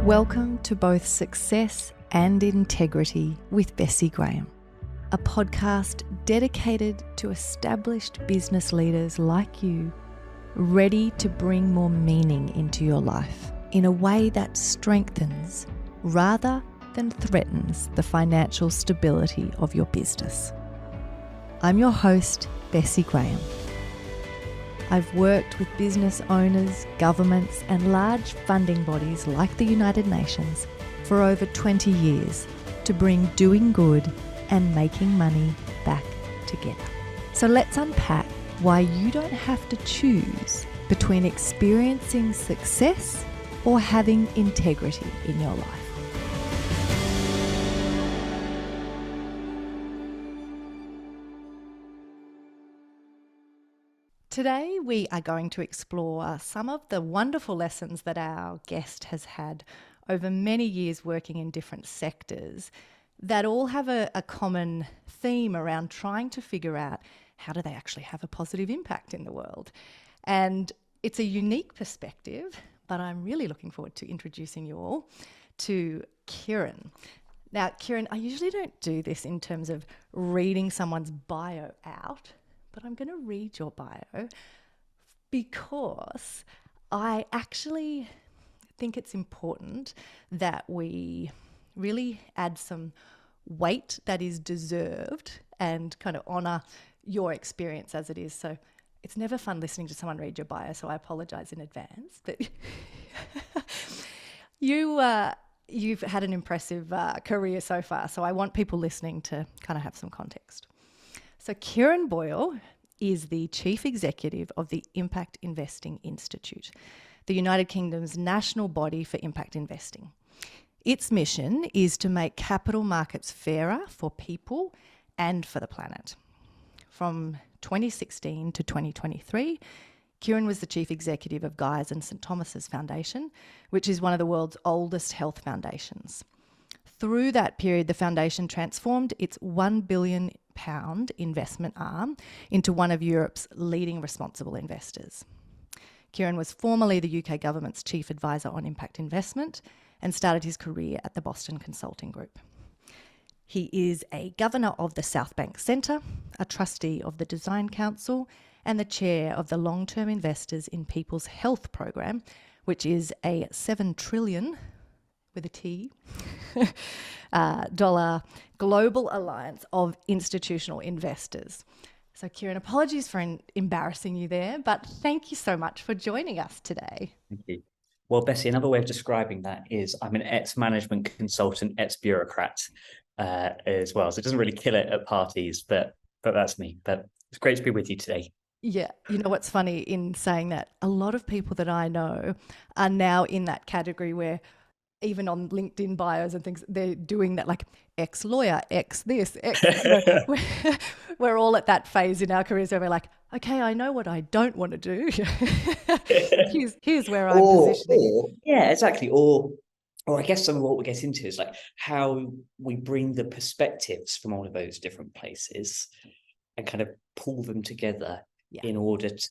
Welcome to both Success and Integrity with Bessi Graham, a podcast dedicated to established business leaders like you, ready to bring more meaning into your life in a way that strengthens rather than threatens the financial stability of your business. I'm your host, Bessi Graham. I've worked with business owners, governments, and large funding bodies like the United Nations for over 20 years to bring doing good and making money back together. So let's unpack why you don't have to choose between experiencing success or having integrity in your life. Today, we are going to explore some of the wonderful lessons that our guest has had over many years working in different sectors that all have a common theme around trying to figure out how do they actually have a positive impact in the world. And it's a unique perspective, but I'm really looking forward to introducing you all to Kieron. Now, Kieron, I usually don't do this in terms of reading someone's bio out, but I'm going to read your bio because I actually think it's important that we really add some weight that is deserved and kind of honour your experience as it is. So it's never fun listening to someone read your bio, so I apologise in advance. But you've had an impressive career so far, so I want people listening to kind of have some context. So Kieron Boyle is the Chief Executive of the Impact Investing Institute, the United Kingdom's national body for impact investing. Its mission is to make capital markets fairer for people and for the planet. From 2016 to 2023, Kieron was the Chief Executive of Guy's and St Thomas's Foundation, which is one of the world's oldest health foundations. Through that period, the foundation transformed its £1 billion investment arm into one of Europe's leading responsible investors. Kieron was formerly the UK government's chief advisor on impact investment and started his career at the Boston Consulting Group. He is a governor of the South Bank Centre, a trustee of the Design Council, and the chair of the Long-Term Investors in People's Health program, which is a $7 trillion with a T, dollar global alliance of institutional investors. So Kieron, apologies for embarrassing you there, but thank you so much for joining us today. Thank you. Well, Bessi, another way of describing that is I'm an ex-management consultant, ex-bureaucrat as well. So it doesn't really kill it at parties, but that's me. But it's great to be with you today. Yeah, you know what's funny in saying that? A lot of people that I know are now in that category where even on LinkedIn bios and things, they're doing that, like ex-lawyer, ex-this, ex. We're all at that phase in our careers where we're like, okay, I know what I don't want to do. here's where I'm positioning. Yeah, exactly. Or I guess some of what we get into is like how we bring the perspectives from all of those different places and kind of pull them together in order to,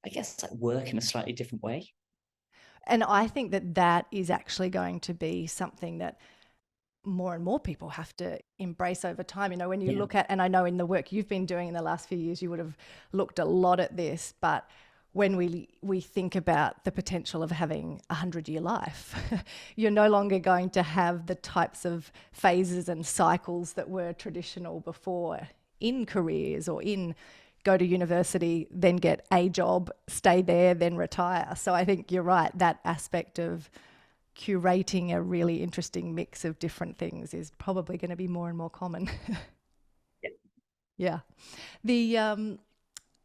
I guess, like work in a slightly different way. And I think that is actually going to be something that more and more people have to embrace over time. You know, when you look at, and I know in the work you've been doing in the last few years, you would have looked a lot at this, but when we think about the potential of having a 100-year life, you're no longer going to have the types of phases and cycles that were traditional before in careers or in go to university, then get a job, stay there, then retire. So I think you're right, that aspect of curating a really interesting mix of different things is probably going to be more and more common. Yeah.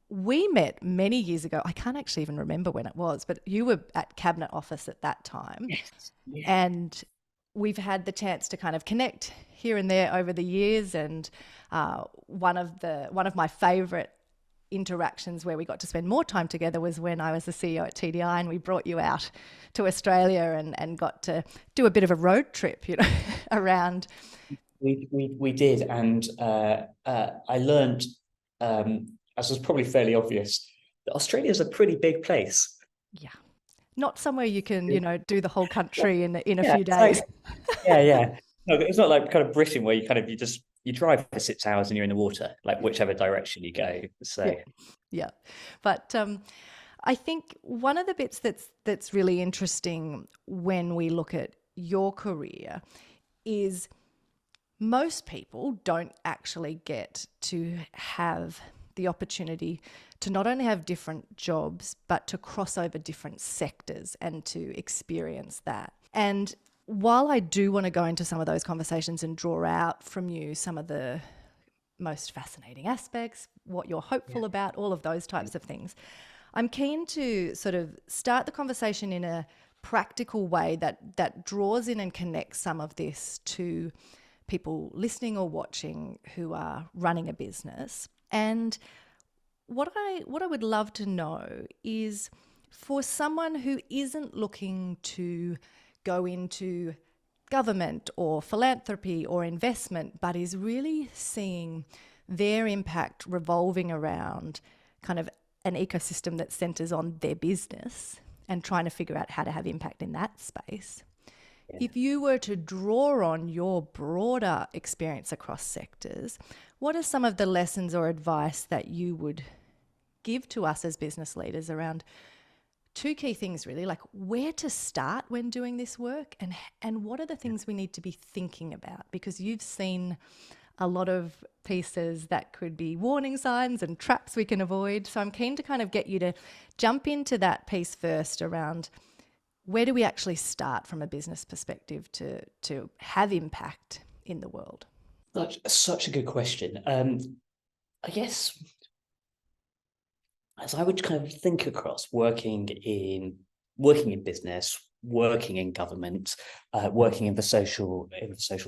We met many years ago. I can't actually even remember when it was, but you were at Cabinet Office at that time. Yes. Yeah. And we've had the chance to kind of connect here and there over the years. And one of my favourite interactions where we got to spend more time together was when I was the CEO at TDI and we brought you out to Australia and got to do a bit of a road trip, you know, around. We did, and I learned, as was probably fairly obvious, that Australia is a pretty big place. Yeah. not somewhere you can, you know, do the whole country in a Yeah, few it's days. like, yeah. No, it's not like kind of Britain where you drive for 6 hours and you're in the water, like whichever direction you go. So Yeah. But I think one of the bits that's really interesting when we look at your career is most people don't actually get to have the opportunity to not only have different jobs, but to cross over different sectors and to experience that. And while I do want to go into some of those conversations and draw out from you some of the most fascinating aspects, what you're hopeful about, all of those types of things, I'm keen to sort of start the conversation in a practical way that draws in and connects some of this to people listening or watching who are running a business. And what I would love to know is, for someone who isn't looking to go into government or philanthropy or investment, but is really seeing their impact revolving around kind of an ecosystem that centers on their business and trying to figure out how to have impact in that space. If you were to draw on your broader experience across sectors, what are some of the lessons or advice that you would give to us as business leaders around two key things, really, like where to start when doing this work, and what are the things we need to be thinking about? Because you've seen a lot of pieces that could be warning signs and traps we can avoid. So I'm keen to kind of get you to jump into that piece first around where do we actually start from a business perspective to have impact in the world? such a good question. I guess as I would kind of think across working in business, working in government, working in the social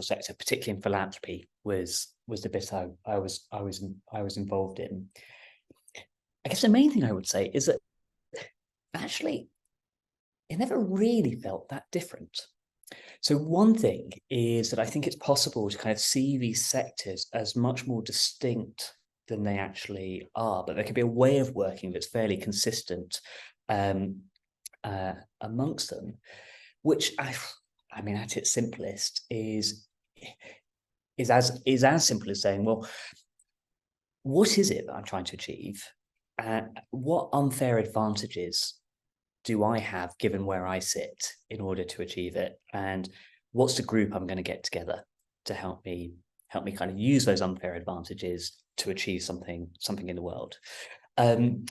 sector, particularly in philanthropy, was the bit I was involved in. I guess the main thing I would say is that actually it never really felt that different. So one thing is that I think it's possible to kind of see these sectors as much more distinct than they actually are, but there could be a way of working that's fairly consistent amongst them, which I mean, at its simplest is as simple as saying, well, what is it that I'm trying to achieve? What unfair advantages do I have given where I sit in order to achieve it? And what's the group I'm going to get together to help me kind of use those unfair advantages to achieve something in the world? And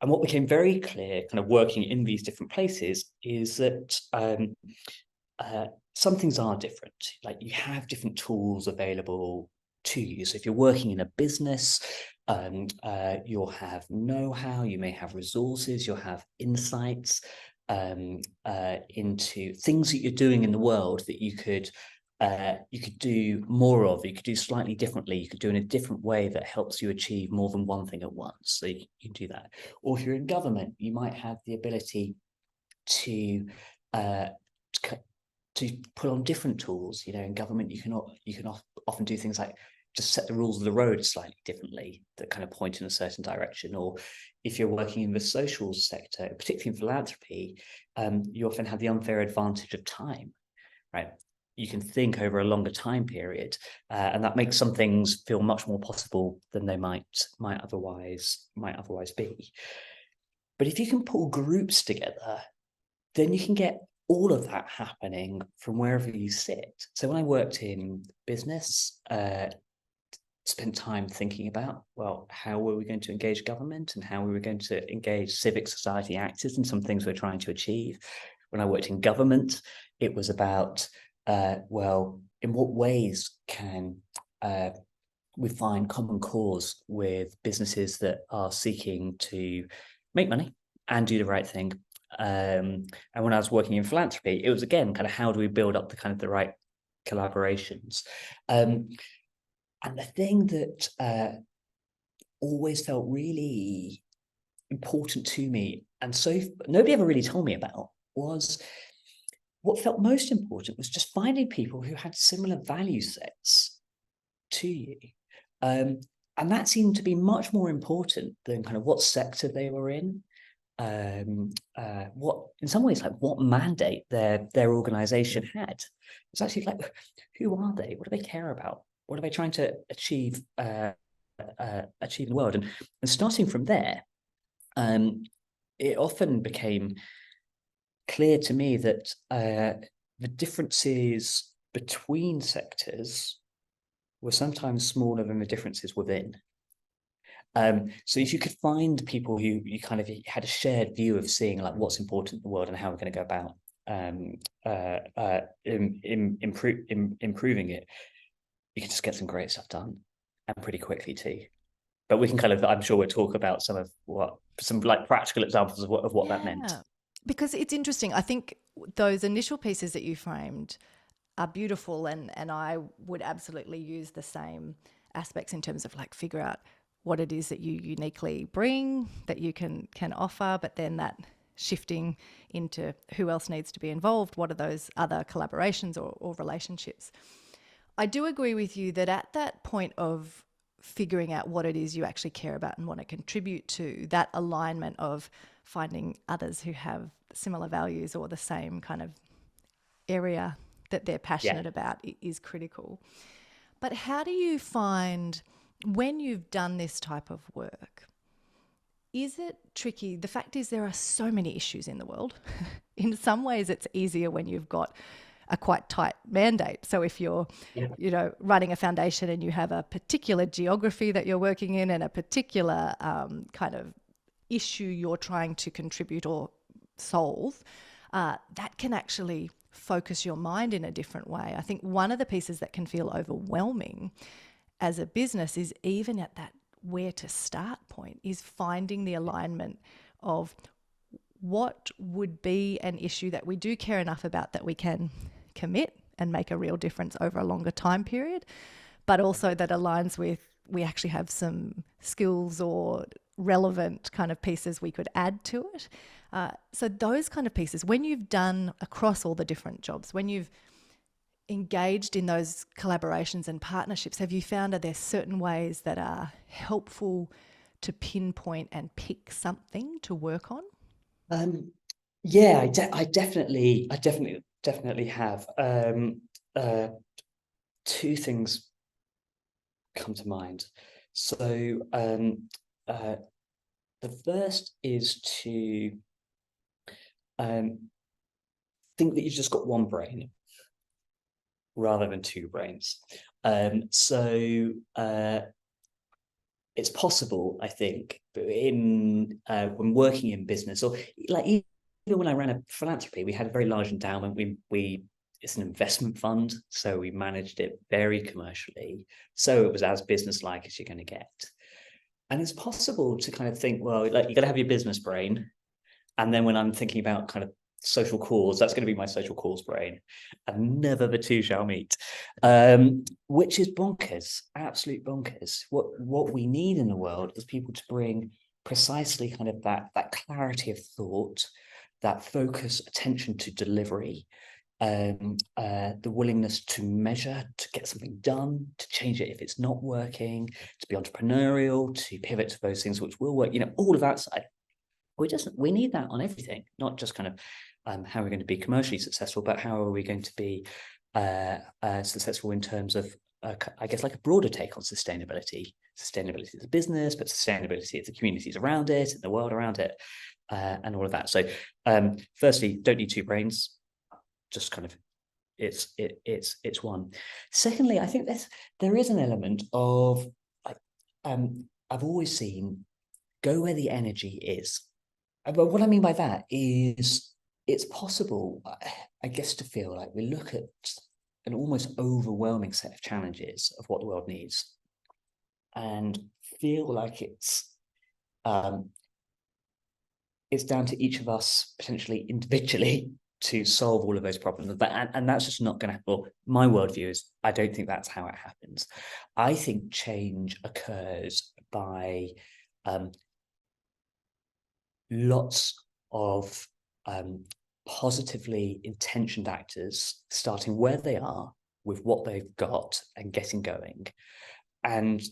what became very clear kind of working in these different places is that some things are different. Like you have different tools available to you. So if you're working in a business, you'll have know-how, you may have resources, you'll have insights into things that you're doing in the world that you could do more of, you could do slightly differently, you could do in a different way that helps you achieve more than one thing at once. So you can do that. Or if you're in government, you might have the ability to put on different tools. You know, in government, you can often do things like just set the rules of the road slightly differently that kind of point in a certain direction. Or if you're working in the social sector, particularly in philanthropy, you often have the unfair advantage of time, right? You can think over a longer time period, and that makes some things feel much more possible than they might otherwise be. But if you can pull groups together, then you can get all of that happening from wherever you sit. So when I worked in business, spent time thinking about, well, how were we going to engage government and how we were going to engage civic society actors and some things we're trying to achieve. When I worked in government, it was about, well, in what ways can we find common cause with businesses that are seeking to make money and do the right thing. And when I was working in philanthropy, it was again kind of how do we build up the right collaborations. And the thing that always felt really important to me, and so nobody ever really told me about, was what felt most important was just finding people who had similar value sets to you. And that seemed to be much more important than kind of what sector they were in. In in some ways, like what mandate their organization had. It's actually like, who are they? What do they care about? What are they trying to achieve achieve in the world? And starting from there, it often became clear to me that the differences between sectors were sometimes smaller than the differences within. So if you could find people who you kind of had a shared view of seeing like what's important in the world and how we're going to go about improving it, you can just get some great stuff done, and pretty quickly too. But we can kind of, I'm sure we'll talk about some like practical examples of what that meant. Because it's interesting. I think those initial pieces that you framed are beautiful, and I would absolutely use the same aspects in terms of like figure out what it is that you uniquely bring, that you can offer, but then that shifting into who else needs to be involved, what are those other collaborations or relationships. I do agree with you that at that point of figuring out what it is you actually care about and want to contribute to, that alignment of finding others who have similar values or the same kind of area that they're passionate about is critical. But how do you find, when you've done this type of work, is it tricky? The fact is there are so many issues in the world. In some ways it's easier when you've got a quite tight mandate. So if you're, running a foundation and you have a particular geography that you're working in and a particular kind of issue you're trying to contribute or solve, that can actually focus your mind in a different way. I think one of the pieces that can feel overwhelming as a business is even at that where to start point is finding the alignment of what would be an issue that we do care enough about that we can commit and make a real difference over a longer time period, but also that aligns with we actually have some skills or relevant kind of pieces we could add to it. So those kind of pieces, when you've done across all the different jobs, when you've engaged in those collaborations and partnerships, have you found are there certain ways that are helpful to pinpoint and pick something to work on? Yeah, I definitely have. Two things come to mind. So the first is to think that you've just got one brain rather than two brains. So it's possible, I think, in when working in business, or like even when I ran a philanthropy, we had a very large endowment. It's an investment fund, so we managed it very commercially. So it was as business-like as you're going to get. And it's possible to kind of think, well, like you got to have your business brain, and then when I'm thinking about kind of social cause, that's going to be my social cause brain, and never the two shall meet, which is bonkers, absolute bonkers. What we need in the world is people to bring precisely kind of that clarity of thought, that focus, attention to delivery, the willingness to measure, to get something done, to change it if it's not working, to be entrepreneurial, to pivot to those things which will work, all of that side. We need that on everything, not just kind of how we're going to be commercially successful, but how are we going to be successful in terms of, I guess, like a broader take on sustainability as a business, but sustainability of the communities around it and the world around it, and all of that. So firstly, don't need two brains, just kind of it's one. Secondly, I think there is an element of I've always seen go where the energy is. But what I mean by that is it's possible, I guess, to feel like we look at an almost overwhelming set of challenges of what the world needs and feel like it's down to each of us potentially individually to solve all of those problems. And that's just not going to happen. Well, my worldview is I don't think that's how it happens. I think change occurs by lots of positively intentioned actors starting where they are with what they've got and getting going, and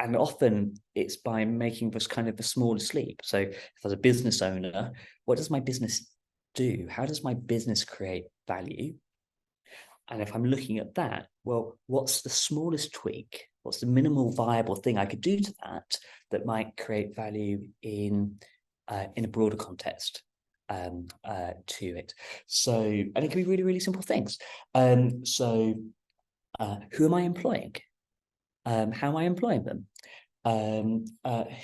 and often it's by making us kind of a smallest leap. So if as a business owner, what does my business do? How does my business create value? And if I'm looking at that, well, what's the smallest tweak? What's the minimal viable thing I could do to that might create value in a broader context to it? So, and it can be really, really simple things. Who am I employing? How am I employing them?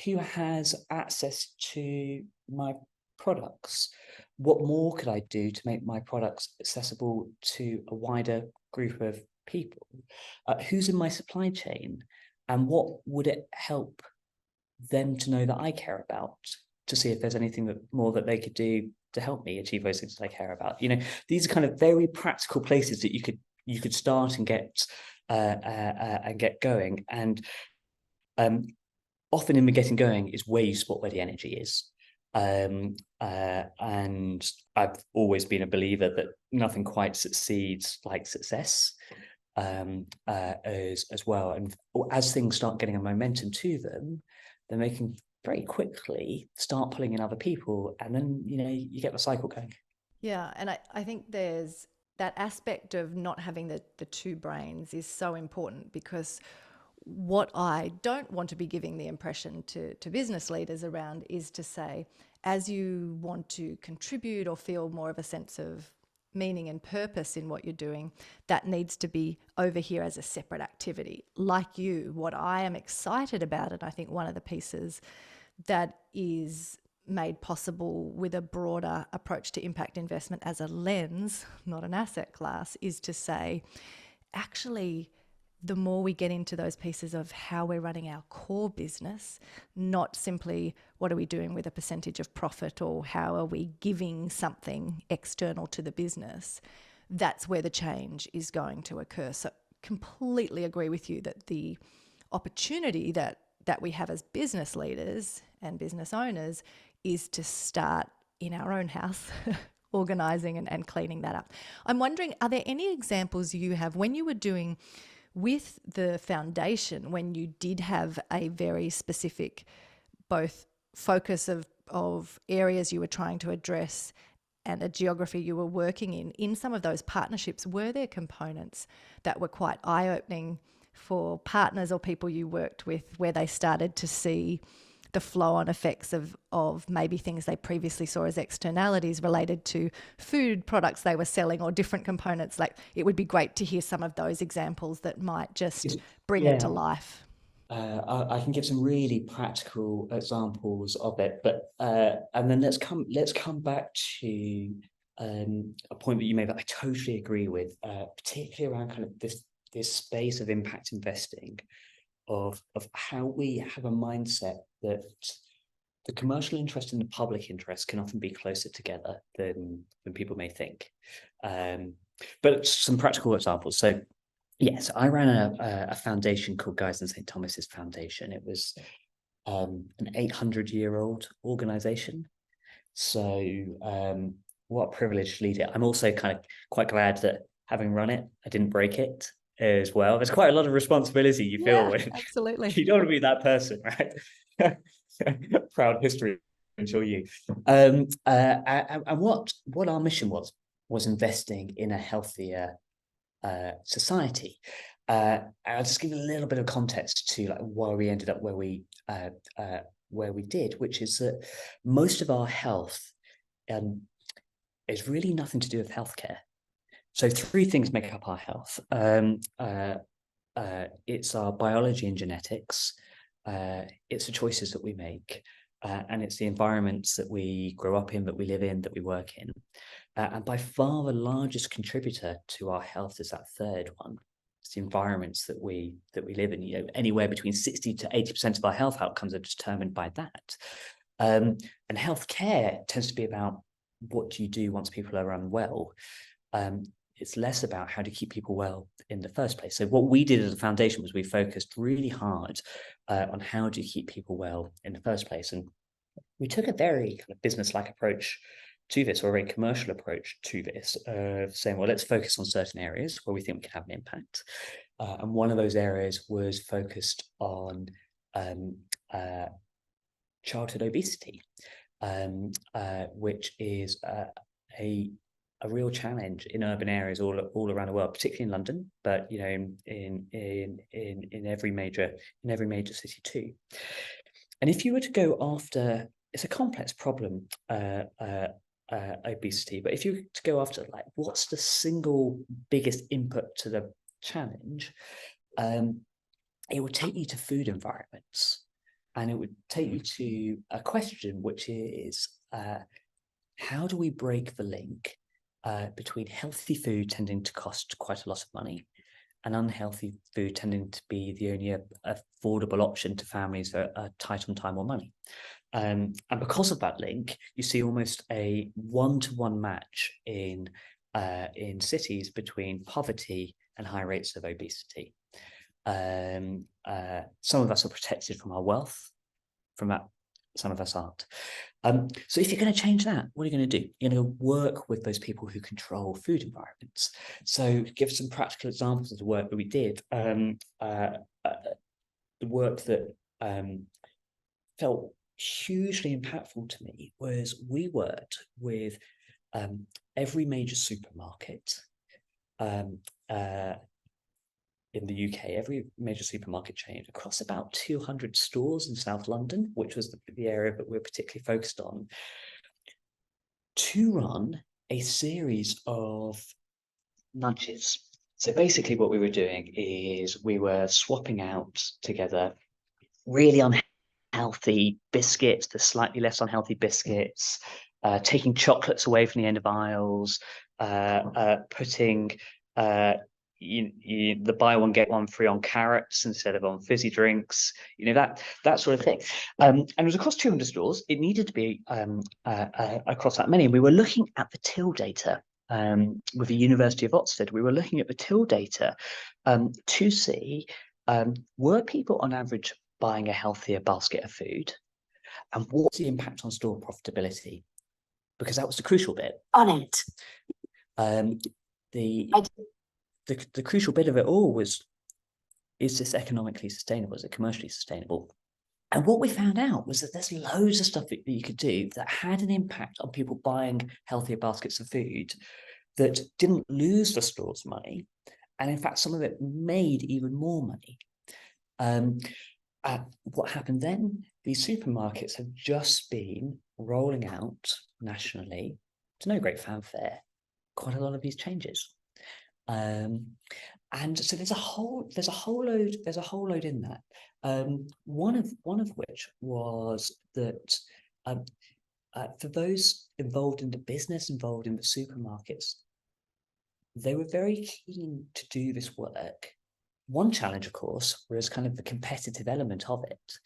Who has access to my products? What more could I do to make my products accessible to a wider group of people? Who's in my supply chain? And what would it help them to know that I care about, to see if there's anything more that they could do to help me achieve those things that I care about? These are kind of very practical places that you could start and get going. And often in the getting going is where you spot where the energy is. And I've always been a believer that nothing quite succeeds like success, as well. And as things start getting a momentum to them, then they can very quickly start pulling in other people, and then you get the cycle going. Yeah, and I think there's that aspect of not having the two brains is so important, because what I don't want to be giving the impression to business leaders around is to say, as you want to contribute or feel more of a sense of meaning and purpose in what you're doing, that needs to be over here as a separate activity. Like you, what I am excited about, and I think one of the pieces that is made possible with a broader approach to impact investment as a lens, not an asset class, is to say, actually, the more we get into those pieces of how we're running our core business, not simply what are we doing with a percentage of profit or how are we giving something external to the business, that's where the change is going to occur. So completely agree with you that the opportunity that we have as business leaders and business owners is to start in our own house organising and cleaning that up. I'm wondering, are there any examples you have when you were doing with the foundation, when you did have a very specific both focus of areas you were trying to address and a geography you were working in some of those partnerships, were there components that were quite eye-opening for partners or people you worked with, where they started to see the flow-on effects of maybe things they previously saw as externalities related to food products they were selling or different components? Like, it would be great to hear some of those examples that might just bring it to life. I can give some really practical examples of it, but and then let's come back to a point that you made that I totally agree with, particularly around kind of this space of impact investing, of how we have a mindset that the commercial interest and the public interest can often be closer together than people may think. But some practical examples. So yes, I ran a foundation called Guys and St. Thomas's Foundation. It was an 800-year-old organization. So what a privilege to lead it. I'm also kind of quite glad that, having run it, I didn't break it as well. There's quite a lot of responsibility you feel when absolutely. you don't want to be that person, right? Proud history, I'm sure you. And what our mission was investing in a healthier society. I'll just give a little bit of context to like why we ended up where we did, which is that most of our health is really nothing to do with healthcare. So three things make up our health. It's our biology and genetics, it's the choices that we make, and it's the environments that we grow up in, that we live in, that we work in. And by far the largest contributor to our health is that third one. It's the environments that we live in. Anywhere between 60 to 80% of our health outcomes are determined by that. And healthcare tends to be about what do you do once people are unwell. It's less about how to keep people well in the first place. So what we did as a foundation was we focused really hard on how to keep people well in the first place. And we took a very kind of business-like approach to this, or a very commercial approach to this, saying, well, let's focus on certain areas where we think we can have an impact. And one of those areas was focused on childhood obesity, which is a real challenge in urban areas all around the world, particularly in London, but in every major city too. And if you were to go after, it's a complex problem, obesity, but if you were to go after like what's the single biggest input to the challenge, it would take you to food environments, and it would take you to a question which is, how do we break the link between healthy food tending to cost quite a lot of money and unhealthy food tending to be the only affordable option to families that are tight on time or money? And because of that link, you see almost a one-to-one match in cities between poverty and high rates of obesity. Some of us are protected from our wealth, from that some of us aren't. So if you're going to change that, what are you going to do? You're going to work with those people who control food environments. So give some practical examples of the work that we did. The work that felt hugely impactful to me was we worked with every major supermarket in the UK, every major supermarket chain across about 200 stores in South London, which was the area that we're particularly focused on, to run a series of nudges. So basically what we were doing is we were swapping out together really unhealthy biscuits, the slightly less unhealthy biscuits, taking chocolates away from the end of aisles, putting the buy one get one free on carrots instead of on fizzy drinks, that sort of thing. And it was across 200 stores. It needed to be across that many. We were looking at the till data with the University of Oxford. We were looking at the till data to see, were people on average buying a healthier basket of food, and what's the impact on store profitability? Because that was the crucial bit on it. The crucial bit of it all was, is this economically sustainable? Is it commercially sustainable? And what we found out was that there's loads of stuff that you could do that had an impact on people buying healthier baskets of food that didn't lose the store's money. And in fact, some of it made even more money. What happened then? These supermarkets have just been rolling out nationally, to no great fanfare, quite a lot of these changes. And so there's a whole load in that. One of which was that for those involved in the business, involved in the supermarkets, they were very keen to do this work. One challenge, of course, was kind of the competitive element of it.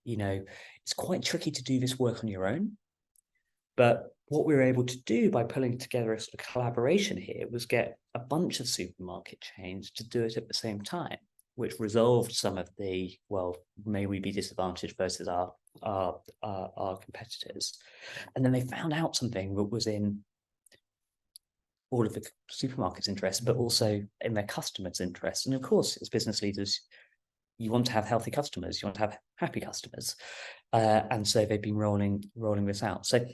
It's quite tricky to do this work on your own. But what we were able to do by pulling together a sort of collaboration here was get a bunch of supermarket chains to do it at the same time, which resolved some of the, well, may we be disadvantaged versus our competitors. And then they found out something that was in all of the supermarkets' interest, but also in their customers' interest. And of course, as business leaders, you want to have healthy customers, you want to have happy customers. And so they've been rolling this out. So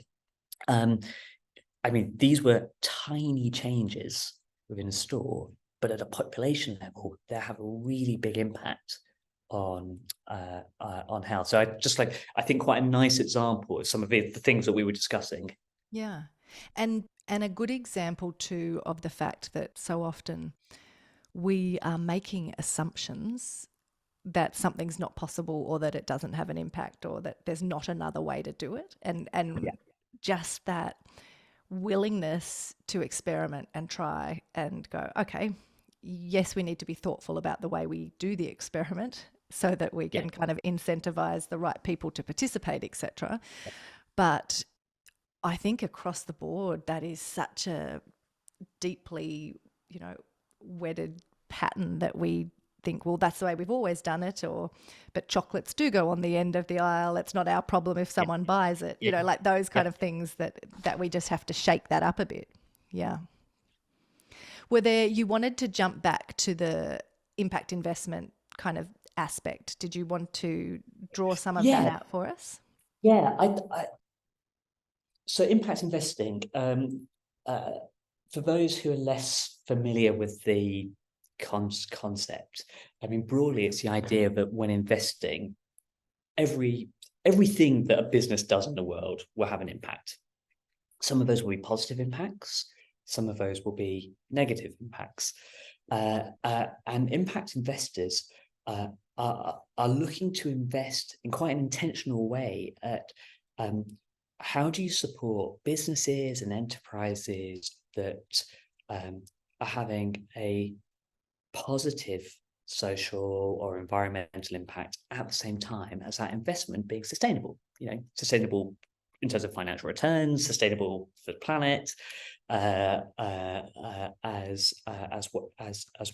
these were tiny changes within a store, but at a population level, they have a really big impact on health. So I think quite a nice example of some of the things that we were discussing. Yeah. And a good example too of the fact that so often we are making assumptions that something's not possible, or that it doesn't have an impact, or that there's not another way to do it. And just that willingness to experiment and try and go, okay, yes, we need to be thoughtful about the way we do the experiment so that we can kind of incentivize the right people to participate, etc. But I think across the board, that is such a deeply, wedded pattern that we think, well, that's the way we've always done it, but chocolates do go on the end of the aisle. It's not our problem if someone buys it, like those kind of things that we just have to shake that up a bit. Yeah. You wanted to jump back to the impact investment kind of aspect. Did you want to draw some of that Yeah, out for us? yeah. So impact investing, for those who are less familiar with the concept, I mean, broadly, it's the idea that when investing, everything that a business does in the world will have an impact. Some of those will be positive impacts. Some of those will be negative impacts. And impact investors are looking to invest in quite an intentional way at how do you support businesses and enterprises that are having a positive social or environmental impact at the same time as that investment being sustainable, sustainable in terms of financial returns, sustainable for the planet, as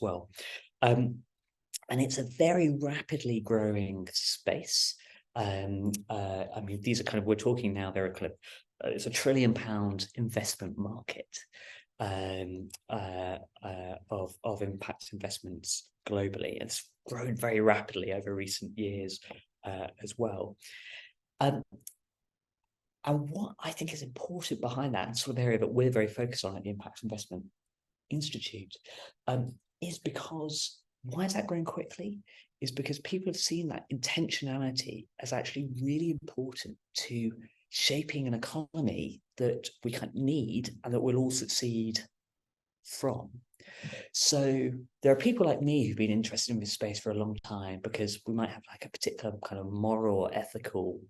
well. And it's a very rapidly growing space. I mean, these are kind of, we're talking now, there are kind of, it's a £1 trillion investment market of impact investments globally. It's grown very rapidly over recent years as well. And what I think is important behind that, and sort of area that we're very focused on at the Impact Investment Institute, is because why is that growing quickly? Is because people have seen that intentionality as actually really important to shaping an economy that we kind of need and that we'll all succeed from. So there are people like me who've been interested in this space for a long time because we might have like a particular kind of moral or ethical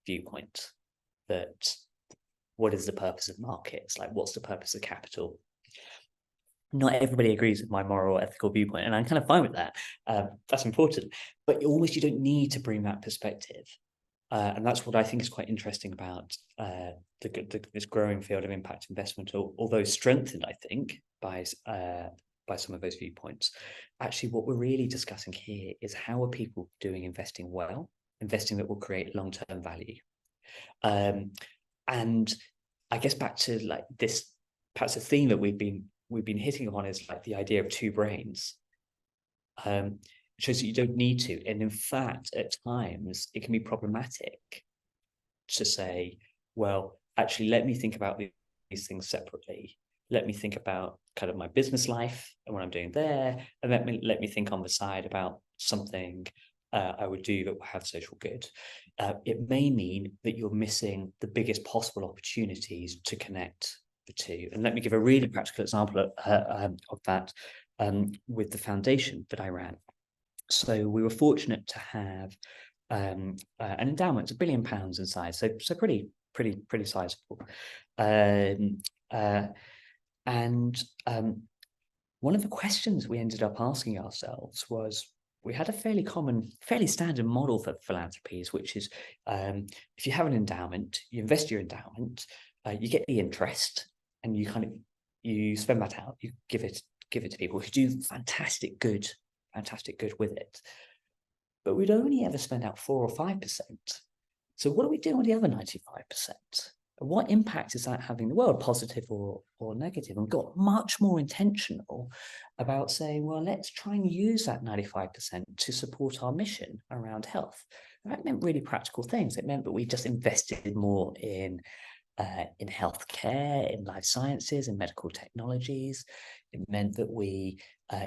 viewpoint that what is the purpose of markets? Like, what's the purpose of capital? Not everybody agrees with my moral or ethical viewpoint, and I'm kind of fine with that. That's important, but almost you don't need to bring that perspective. And that's what I think is quite interesting about this growing field of impact investment, although strengthened, I think, by some of those viewpoints. Actually, what we're really discussing here is how are people doing investing well, investing that will create long-term value. And I guess back to like this, perhaps a theme that we've been hitting upon is like the idea of two brains. It shows that you don't need to. And in fact, at times, it can be problematic to say, well, actually, let me think about these things separately. Let me think about kind of my business life and what I'm doing there. And let me think on the side about something I would do that will have social good. It may mean that you're missing the biggest possible opportunities to connect the two. And let me give a really practical example of that with the foundation that I ran. So we were fortunate to have an endowment, £1 billion in size, so pretty sizable. And one of the questions we ended up asking ourselves was, we had a fairly standard model for philanthropies, which is if you have an endowment, you invest your endowment, you get the interest, and you spend that out, you give it to people who do fantastic good with it. But we'd only ever spend out 4 or 5%. So what are we doing with the other 95%? What impact is that having in the world, positive or negative? And got much more intentional about saying, well, let's try and use that 95% to support our mission around health. And that meant really practical things. It meant that we just invested more in healthcare, in life sciences, in medical technologies. It meant that we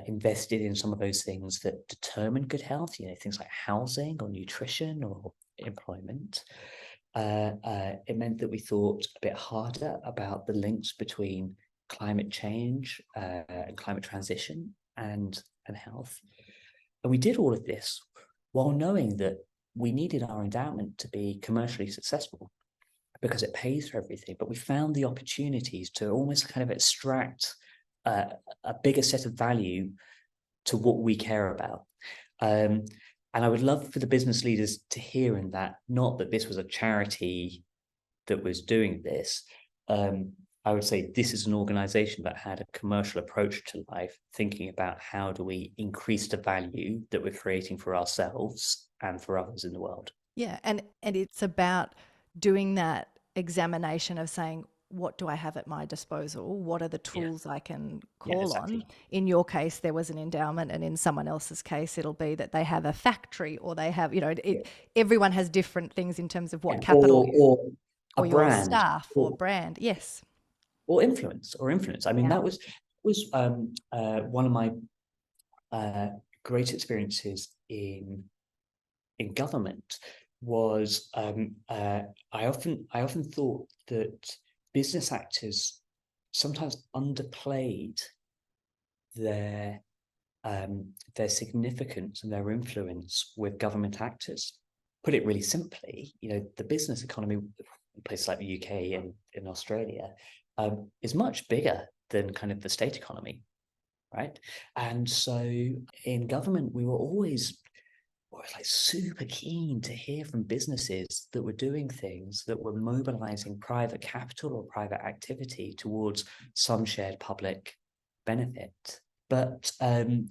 invested in some of those things that determine good health, things like housing or nutrition or employment. It meant that we thought a bit harder about the links between climate change and climate transition and health. And we did all of this while knowing that we needed our endowment to be commercially successful because it pays for everything. But we found the opportunities to almost kind of extract a bigger set of value to what we care about. And I would love for the business leaders to hear in that, not that this was a charity that was doing this. I would say this is an organization that had a commercial approach to life, thinking about how do we increase the value that we're creating for ourselves and for others in the world. Yeah, and it's about doing that examination of saying, what do I have at my disposal? What are the tools I can Yeah, call exactly. on? In your case, there was an endowment, and in someone else's case, it'll be that they have a factory, or they have, everyone has different things in terms of what capital Or a or your brand, staff or brand. Yes. or influence. I mean, Yeah. that was one of my great experiences in government. Was I often thought that business actors sometimes underplayed their significance and their influence with government actors. Put it really simply, the business economy in places like the UK and in Australia is much bigger than kind of the state economy, right? And so in government, we were always like super keen to hear from businesses that were doing things that were mobilizing private capital or private activity towards some shared public benefit. But a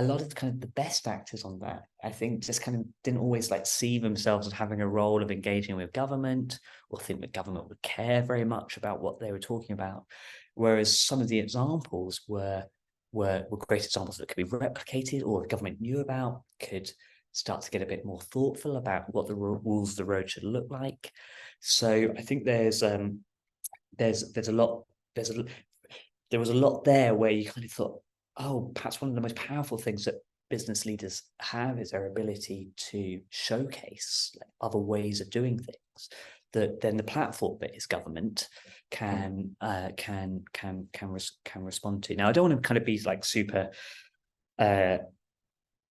lot of kind of the best actors on that, I think, just kind of didn't always like see themselves as having a role of engaging with government, or think that government would care very much about what they were talking about. Whereas some of the examples were great examples that could be replicated, or the government knew about, could start to get a bit more thoughtful about what the rules of the road should look like. So I think there was a lot there where you kind of thought, oh, perhaps one of the most powerful things that business leaders have is their ability to showcase like other ways of doing things that then the platform that is government can respond to. Now, I don't want to kind of be like super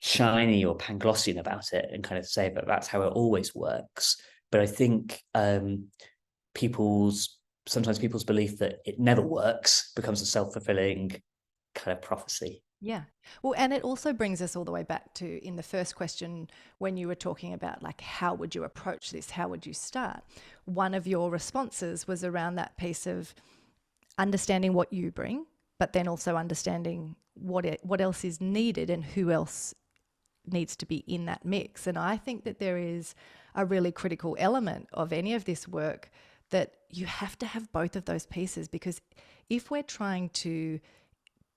shiny or Panglossian about it and kind of say that that's how it always works. But I think sometimes people's belief that it never works becomes a self-fulfilling kind of prophecy. Yeah. Well, and it also brings us all the way back to in the first question when you were talking about like, how would you approach this? How would you start? One of your responses was around that piece of understanding what you bring, but then also understanding what else is needed and who else needs to be in that mix. And I think that there is a really critical element of any of this work that you have to have both of those pieces, because if we're trying to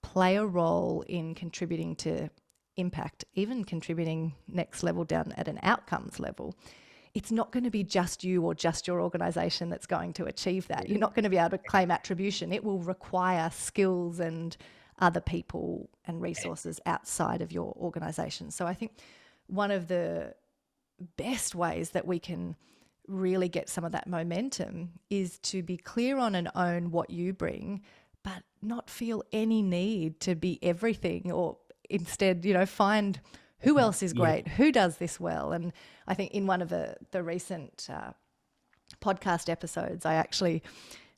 play a role in contributing to impact, even contributing next level down at an outcomes level, it's not going to be just you or just your organization that's going to achieve that. You're not going to be able to claim attribution. It will require skills and other people and resources outside of your organization. So I think one of the best ways that we can really get some of that momentum is to be clear on and own what you bring, but not feel any need to be everything, or instead, find who else is great, who does this well. And I think in one of the recent podcast episodes, I actually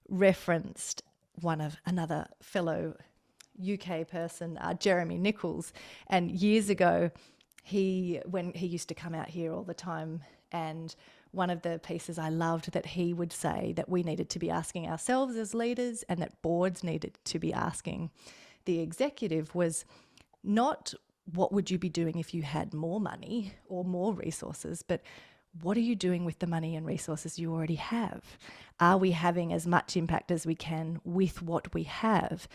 referenced another fellow UK person, Jeremy Nichols. And years ago, when he used to come out here all the time, and one of the pieces I loved that he would say that we needed to be asking ourselves as leaders, and that boards needed to be asking the executive, was not what would you be doing if you had more money or more resources, but what are you doing with the money and resources you already have? Are we having as much impact as we can with what we have?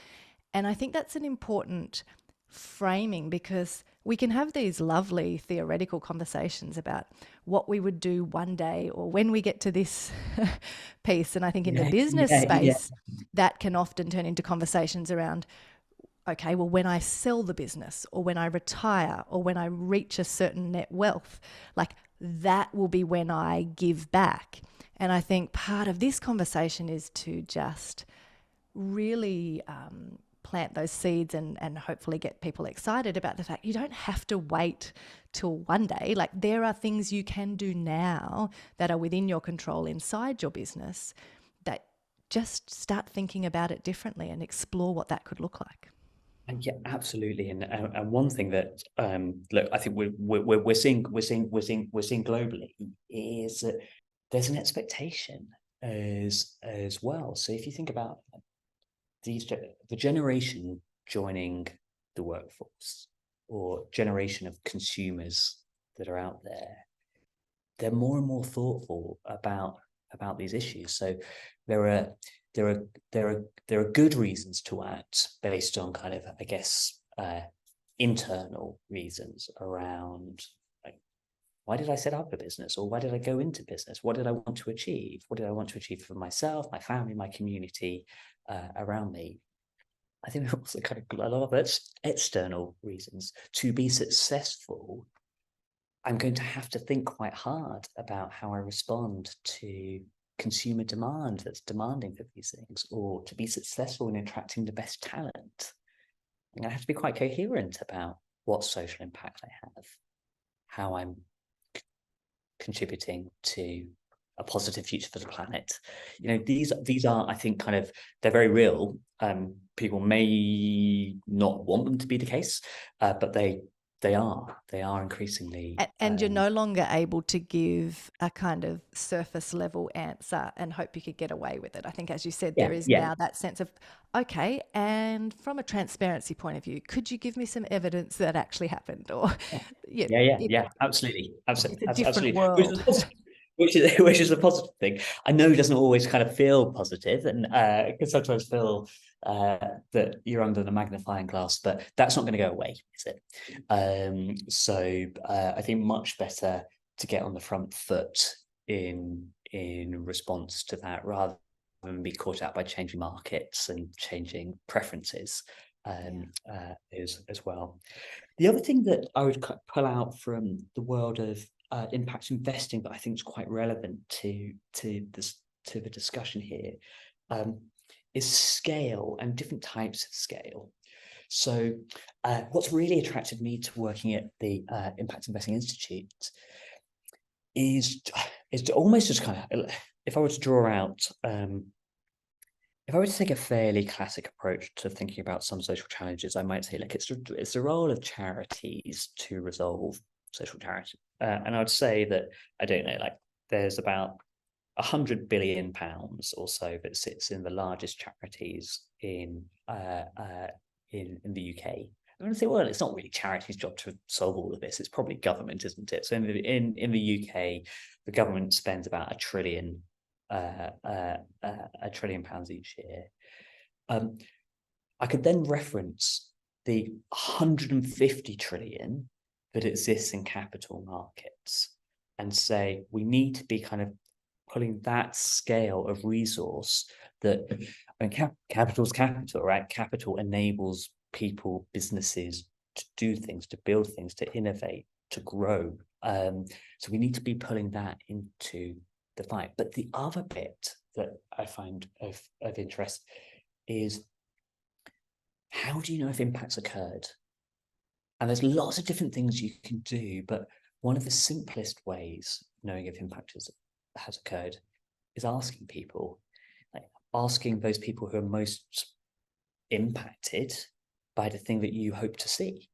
And I think that's an important framing, because we can have these lovely theoretical conversations about what we would do one day or when we get to this piece. And I think in the business space, that can often turn into conversations around, okay, well, when I sell the business or when I retire or when I reach a certain net wealth, like that will be when I give back. And I think part of this conversation is to just really plant those seeds and hopefully get people excited about the fact you don't have to wait till one day. Like, there are things you can do now that are within your control inside your business, that just start thinking about it differently and explore what that could look like. And yeah, absolutely. And one thing that look, I think we're seeing globally is that there's an expectation as well. So if you think about the generation joining the workforce, or generation of consumers that are out there, they're more and more thoughtful about these issues. So there are are good reasons to act based on kind of, I guess, internal reasons around, like, why did I set up a business, or why did I go into business? What did I want to achieve? What did I want to achieve for myself, my family, my community around me? I think there are also kind of a lot of external reasons. To be successful, I'm going to have to think quite hard about how I respond to consumer demand that's demanding for these things, or to be successful in attracting the best talent. I have to be quite coherent about what social impact I have, how I'm contributing to a positive future for the planet. These are, I think, kind of, they're very real. People may not want them to be the case, but they are increasingly. And you're no longer able to give a kind of surface level answer and hope you could get away with it. I think, as you said, there is now that sense of, okay, and from a transparency point of view, could you give me some evidence that actually happened? Or Absolutely. It's a different Absolutely. world. Which is a positive thing. I know it doesn't always kind of feel positive, and it can sometimes feel that you're under the magnifying glass, but that's not going to go away, is it? So I think much better to get on the front foot in response to that, rather than be caught out by changing markets and changing preferences as well. The other thing that I would pull out from the world of impact investing, but I think is quite relevant to the discussion here, is scale and different types of scale. So what's really attracted me to working at the Impact Investing Institute is to almost just kind of, if I were to draw out, if I were to take a fairly classic approach to thinking about some social challenges, I might say, like, it's the role of charities to resolve social challenge. And I would say that, I don't know, like, there's about £100 billion or so that sits in the largest charities in the UK. I'm going to say, well, it's not really charity's job to solve all of this. It's probably government, isn't it? So in the UK, the government spends about £1 trillion each year. I could then reference the 150 trillion that exists in capital markets and say we need to be kind of pulling that scale of resource that, I mean, capital's capital, right? Capital enables people, businesses to do things, to build things, to innovate, to grow. So we need to be pulling that into the fight. But the other bit that I find of interest is, how do you know if impact's occurred? And there's lots of different things you can do, but one of the simplest ways of knowing if impact has occurred is asking people, like asking those people who are most impacted by the thing that you hope to see,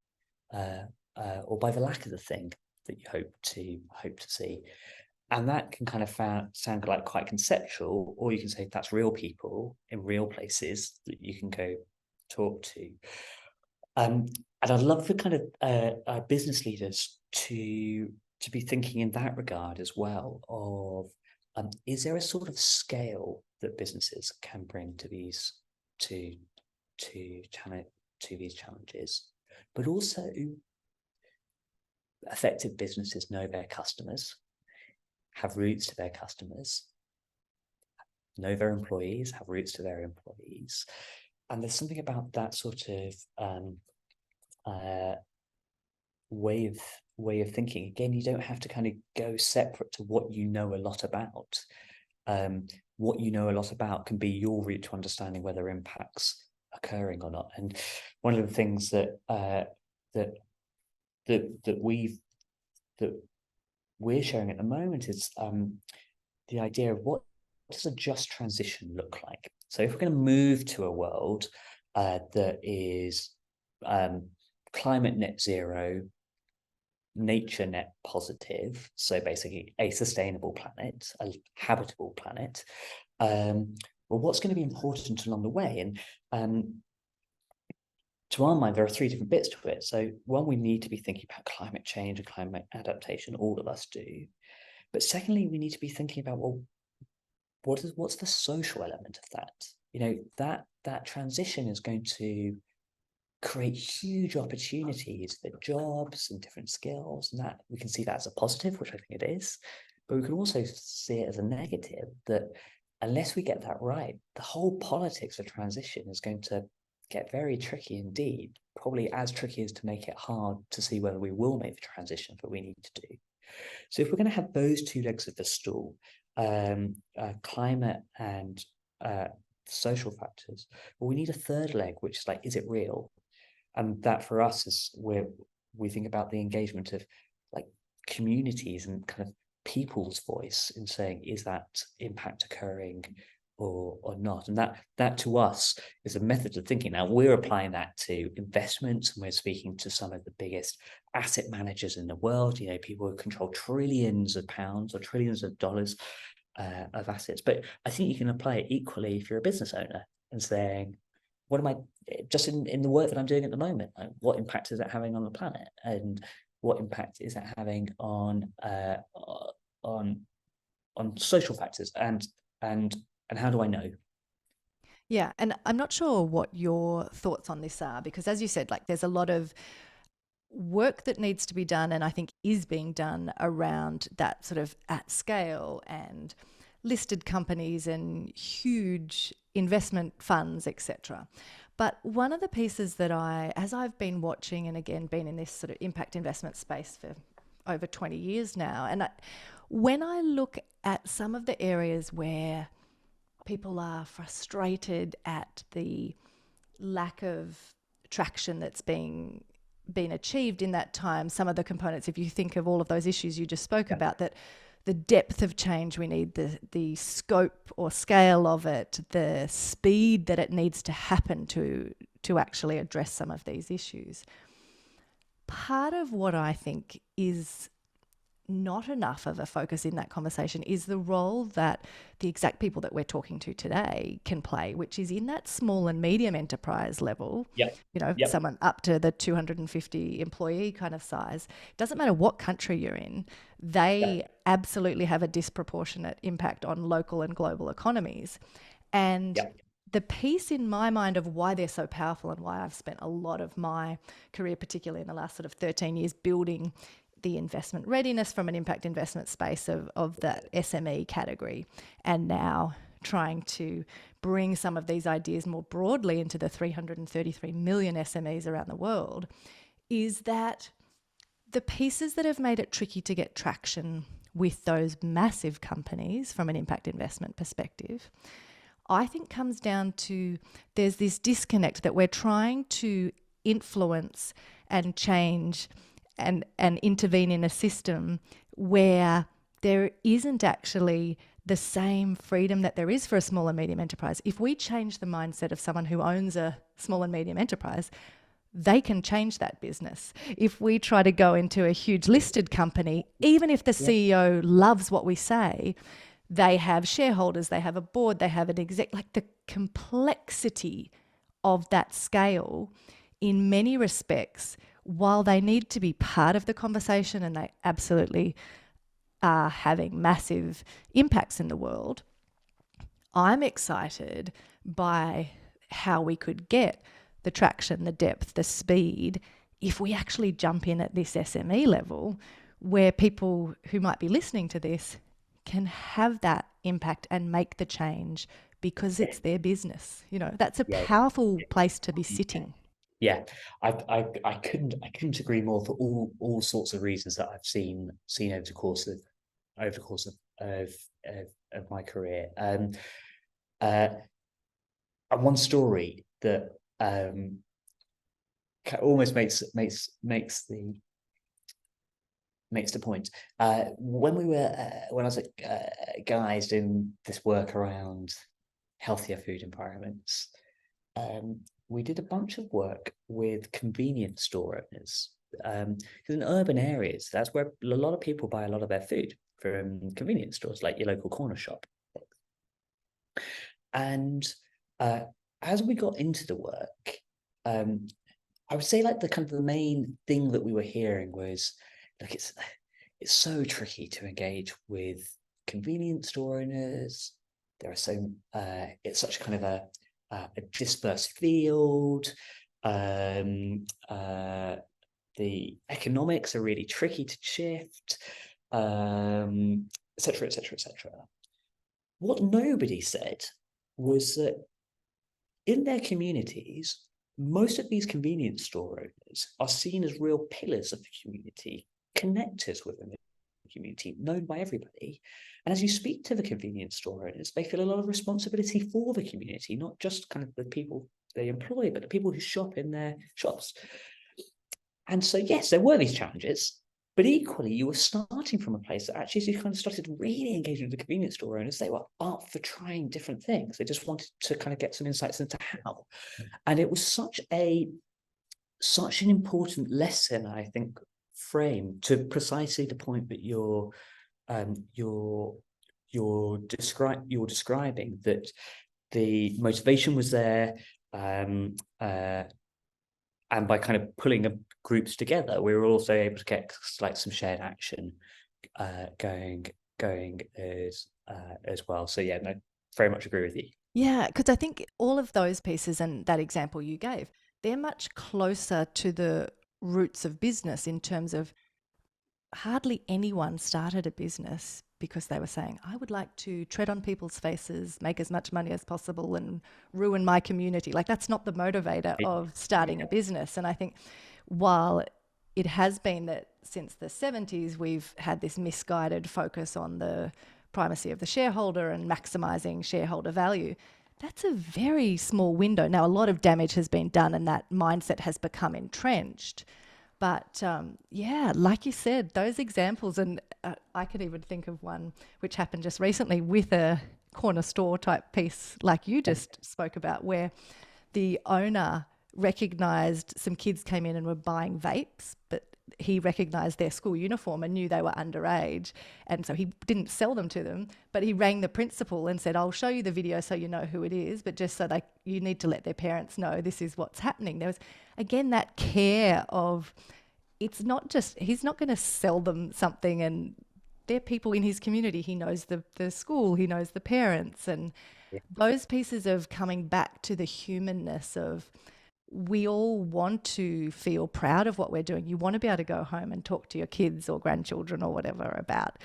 or by the lack of the thing that you hope to see. And that can kind of sound like quite conceptual, or you can say that's real people in real places that you can go talk to. And I'd love for kind of business leaders to be thinking in that regard as well, of is there a sort of scale that businesses can bring to these these challenges, but also effective businesses know their customers, have roots to their customers, know their employees, have roots to their employees. And there's something about that sort of way of thinking. Again, you don't have to kind of go separate to what you know a lot about. What you know a lot about can be your route to understanding whether impact's occurring or not. And one of the things that we're showing at the moment is the idea of what does a just transition look like. So if we're going to move to a world that is climate net zero, nature net positive, so basically a sustainable planet, a habitable planet, well, what's going to be important along the way? And to our mind, there are three different bits to it. So one, we need to be thinking about climate change and climate adaptation. All of us do. But secondly, we need to be thinking about, well, what's the social element of that? That transition is going to create huge opportunities for jobs and different skills, and that we can see that as a positive, which I think it is, but we can also see it as a negative, that unless we get that right, the whole politics of transition is going to get very tricky indeed, probably as tricky as to make it hard to see whether we will make the transition that we need to do. So if we're going to have those two legs of the stool, climate and social factors, well, we need a third leg, which is like, is it real? And that for us is where we think about the engagement of like communities and kind of people's voice in saying, is that impact occurring or not? And that to us is a method of thinking. Now we're applying that to investments, and we're speaking to some of the biggest asset managers in the world, people who control trillions of pounds or trillions of dollars of assets. But I think you can apply it equally if you're a business owner and saying, what am I, just in the work that I'm doing at the moment, like, what impact is that having on the planet, and what impact is that having on social factors, and how do I know? Yeah, and I'm not sure what your thoughts on this are, because as you said, like there's a lot of work that needs to be done, and I think is being done around that sort of at scale, and listed companies and huge investment funds, etc. But one of the pieces that as I've been watching, and again been in this sort of impact investment space for over 20 years now, and when I look at some of the areas where people are frustrated at the lack of traction that's been achieved in that time, some of the components, if you think of all of those issues you just spoke about, that the depth of change we need, the scope or scale of it, the speed that it needs to happen to actually address some of these issues. Part of what I think is not enough of a focus in that conversation is the role that the exact people that we're talking to today can play, which is in that small and medium enterprise level. Someone up to the 250 employee kind of size. It doesn't matter what country you're in, they absolutely have a disproportionate impact on local and global economies. And the piece in my mind of why they're so powerful, and why I've spent a lot of my career, particularly in the last sort of 13 years, building the investment readiness from an impact investment space of that SME category, and now trying to bring some of these ideas more broadly into the 333 million SMEs around the world, is that the pieces that have made it tricky to get traction with those massive companies from an impact investment perspective, I think comes down to there's this disconnect that we're trying to influence and change and intervene in a system where there isn't actually the same freedom that there is for a small and medium enterprise. If we change the mindset of someone who owns a small and medium enterprise, they can change that business. If we try to go into a huge listed company, even if the CEO loves what we say, they have shareholders, they have a board, they have an exec, like the complexity of that scale in many respects, while they need to be part of the conversation and they absolutely are having massive impacts in the world, I'm excited by how we could get the traction, the depth, the speed, if we actually jump in at this SME level, where people who might be listening to this can have that impact and make the change because it's their business. That's a powerful place to be sitting. Yeah, I couldn't agree more, for all sorts of reasons that I've seen over the course of my career. And one story that almost makes the point. When I was at Guy's doing this work around healthier food environments, we did a bunch of work with convenience store owners. Because in urban areas, that's where a lot of people buy a lot of their food, from convenience stores, like your local corner shop. And as we got into the work, I would say like the main thing that we were hearing was, look, it's so tricky to engage with convenience store owners there are so it's such kind of a dispersed field. The economics are really tricky to shift, etc., etc., etc. What nobody said was that in their communities, most of these convenience store owners are seen as real pillars of the community, connectors within the community, known by everybody. And as you speak to the convenience store owners, they feel a lot of responsibility for the community, not just kind of the people they employ, but the people who shop in their shops. And so, yes, there were these challenges, but equally, you were starting from a place that actually, as you kind of started really engaging with the convenience store owners, they were up for trying different things. They just wanted to kind of get some insights into how. And it was such an important lesson, I think, frame to precisely the point that you're describing, that the motivation was there, and by kind of pulling groups together, we were also able to get like some shared action going as well. So yeah, no, very much agree with you. Yeah, because I think all of those pieces and that example you gave, they're much closer to the roots of business in terms of hardly anyone started a business because they were saying, I would like to tread on people's faces, make as much money as possible, and ruin my community. Like, that's not the motivator of starting a business. And I think while it has been that since the 70s, we've had this misguided focus on the primacy of the shareholder and maximizing shareholder value, that's a very small window. Now, a lot of damage has been done and that mindset has become entrenched. But yeah, like you said, those examples, and I could even think of one which happened just recently with a corner store type piece like you just spoke about, where the owner recognized some kids came in and were buying vapes, but he recognized their school uniform and knew they were underage. And so he didn't sell them to them, but he rang the principal and said, I'll show you the video so you know who it is, but just so you need to let their parents know this is what's happening. There was, again, that care of, it's not just, he's not going to sell them something, and they're people in his community. He knows the school, he knows the parents, and those pieces of coming back to the humanness of, we all want to feel proud of what we're doing. You want to be able to go home and talk to your kids or grandchildren or whatever about,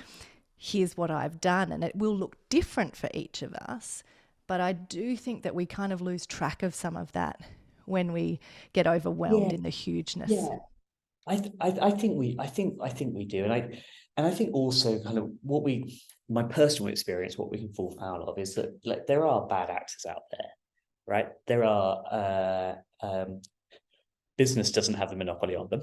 here's what I've done. And it will look different for each of us. But I do think that we kind of lose track of some of that when we get overwhelmed in the hugeness. Yeah, I think we do, and I think also kind of my personal experience, what we can fall foul of is that, like, there are bad actors out there, right? There are business doesn't have the monopoly on them.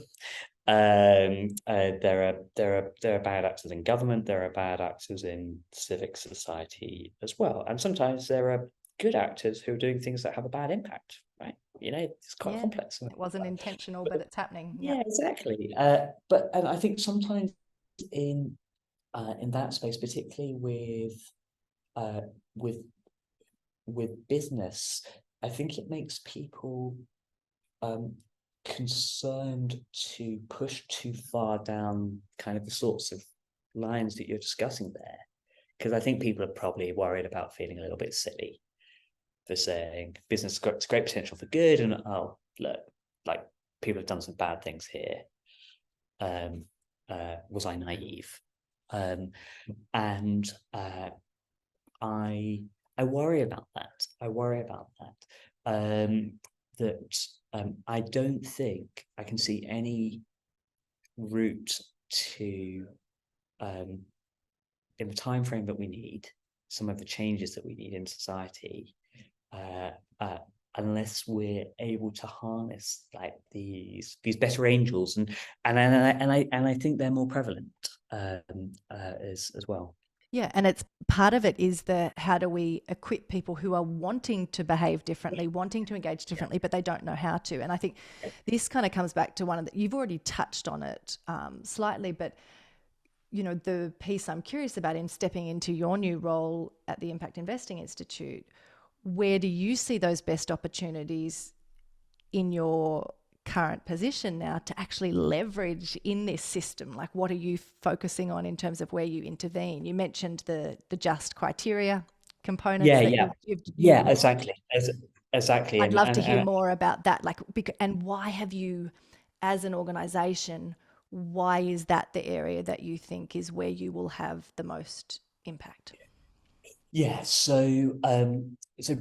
There are bad actors in government. There are bad actors in civic society as well, and sometimes there are good actors who are doing things that have a bad impact. Right? It's quite complex. It wasn't intentional, but it's happening. Yeah, exactly. But I think sometimes in that space, particularly with business, I think it makes people concerned to push too far down kind of the sorts of lines that you're discussing there, because I think people are probably worried about feeling a little bit silly for saying business has got great potential for good, and oh, look, like, people have done some bad things here. Was I naive? And I worry about that. I don't think I can see any route to, in the time frame that we need, some of the changes that we need in society, unless we're able to harness like these better angels, and I think they're more prevalent as well. Yeah, and it's part of it is how do we equip people who are wanting to behave differently, wanting to engage differently, but they don't know how to. And I think this kind of comes back to one of the, you've already touched on it slightly, but the piece I'm curious about in stepping into your new role at the Impact Investing Institute, where do you see those best opportunities in your current position now to actually leverage in this system? Like, what are you focusing on in terms of where you intervene? You mentioned the just criteria, components Yeah, that yeah, you've yeah, exactly, exactly, I'd love to hear and more about that. Like, and why have you, as an organization, why is that the area that you think is where you will have the most impact? yeah. So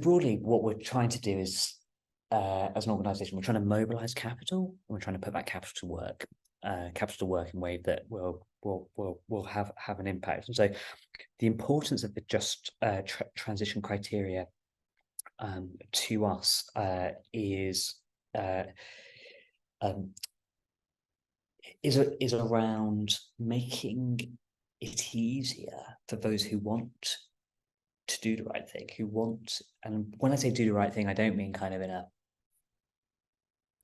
broadly, what we're trying to do is, as an organisation, we're trying to mobilise capital. And we're trying to put that capital to work in a way that will have an impact. And so, the importance of the just transition criteria to us uh, um, is around making it easier for those who want to do the right thing, and when I say do the right thing, I don't mean kind of in a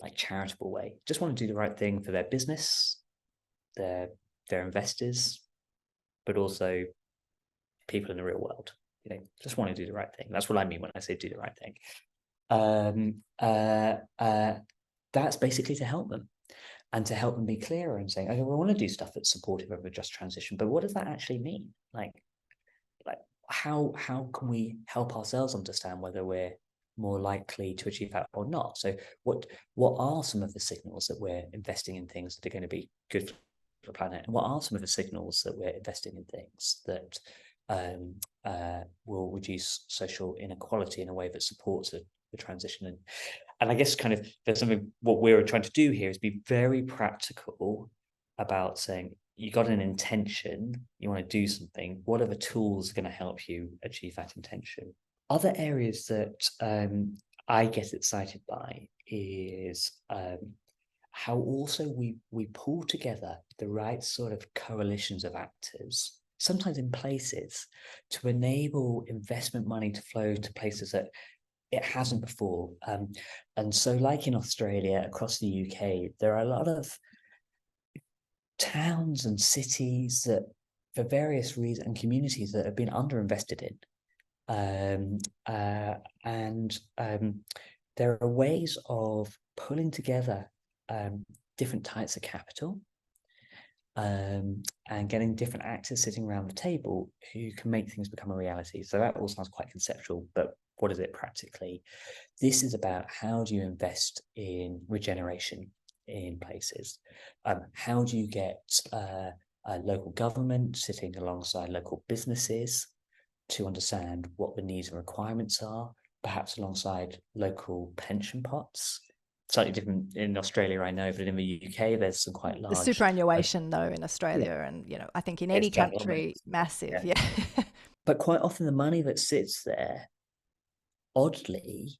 like charitable way. Just want to do the right thing for their business, their investors, but also people in the real world. Just want to do the right thing. That's what I mean when I say do the right thing. Um, uh, uh, that's basically to help them. And to help them be clearer and saying, okay, we want to do stuff that's supportive of a just transition, but what does that actually mean? Like how can we help ourselves understand whether we're more likely to achieve that or not? So what are some of the signals that we're investing in things that are going to be good for the planet? And what are some of the signals that we're investing in things that will reduce social inequality in a way that supports the transition? And I guess kind of there's something, what we're trying to do here is be very practical about saying, you got an intention, you want to do something, what are the tools going to help you achieve that intention? Other areas that I get excited by is how also we pull together the right sort of coalitions of actors, sometimes in places, to enable investment money to flow to places that it hasn't before. And so like in Australia, across the UK, there are a lot of towns and cities that, for various reasons, and communities that have been underinvested in. And there are ways of pulling together different types of capital and getting different actors sitting around the table who can make things become a reality. So that all sounds quite conceptual, but what is it practically? This is about how do you invest in regeneration in places? How do you get local government sitting alongside local businesses to understand what the needs and requirements are, perhaps alongside local pension pots? Slightly different in Australia, I know, but in the UK, there's some quite The large. superannuation, though, in Yeah, Australia, and I think in it's any that one. country, massive. Yeah. Yeah. But quite often the money that sits there, oddly,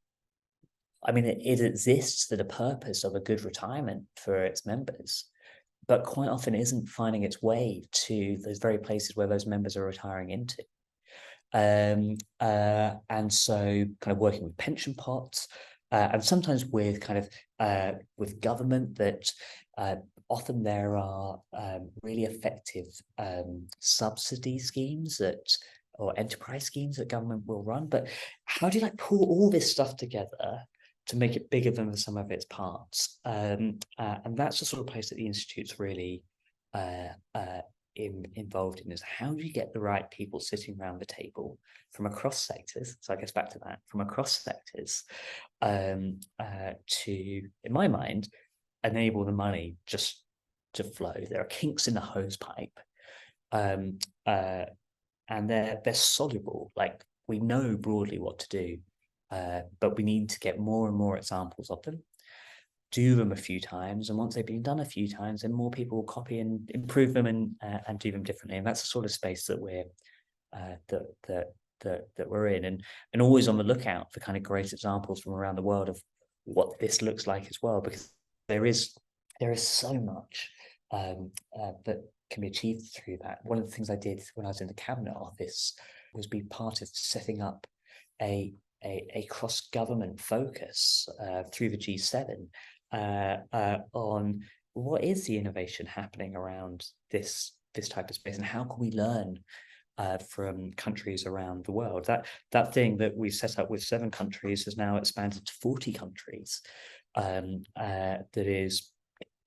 I mean, it exists for the purpose of a good retirement for its members, but quite often isn't finding its way to those very places where those members are retiring into. And so kind of working with pension pots, and sometimes with kind of with government that often there are really effective subsidy schemes that or enterprise schemes that government will run. But how do you like pull all this stuff together to make it bigger than the sum of its parts? And that's the sort of place that the Institute's really involved in, is how do you get the right people sitting around the table from across sectors? So I guess back to that, from across sectors, to, in my mind, enable the money just to flow. There are kinks in the hose pipe, and they're soluble. Like, we know broadly what to do, but we need to get more and more examples of them, do them a few times, and once they've been done a few times, then more people will copy and improve them and do them differently. And that's the sort of space that we're that we're in, and always on the lookout for kind of great examples from around the world of what this looks like as well, because there is so much that can be achieved through that. One of the things I did when I was in the Cabinet Office was be part of setting up a cross-government focus through the G7 on what is the innovation happening around this type of space, and how can we learn from countries around the world. That thing that we set up with 7 countries has now expanded to 40 countries. That is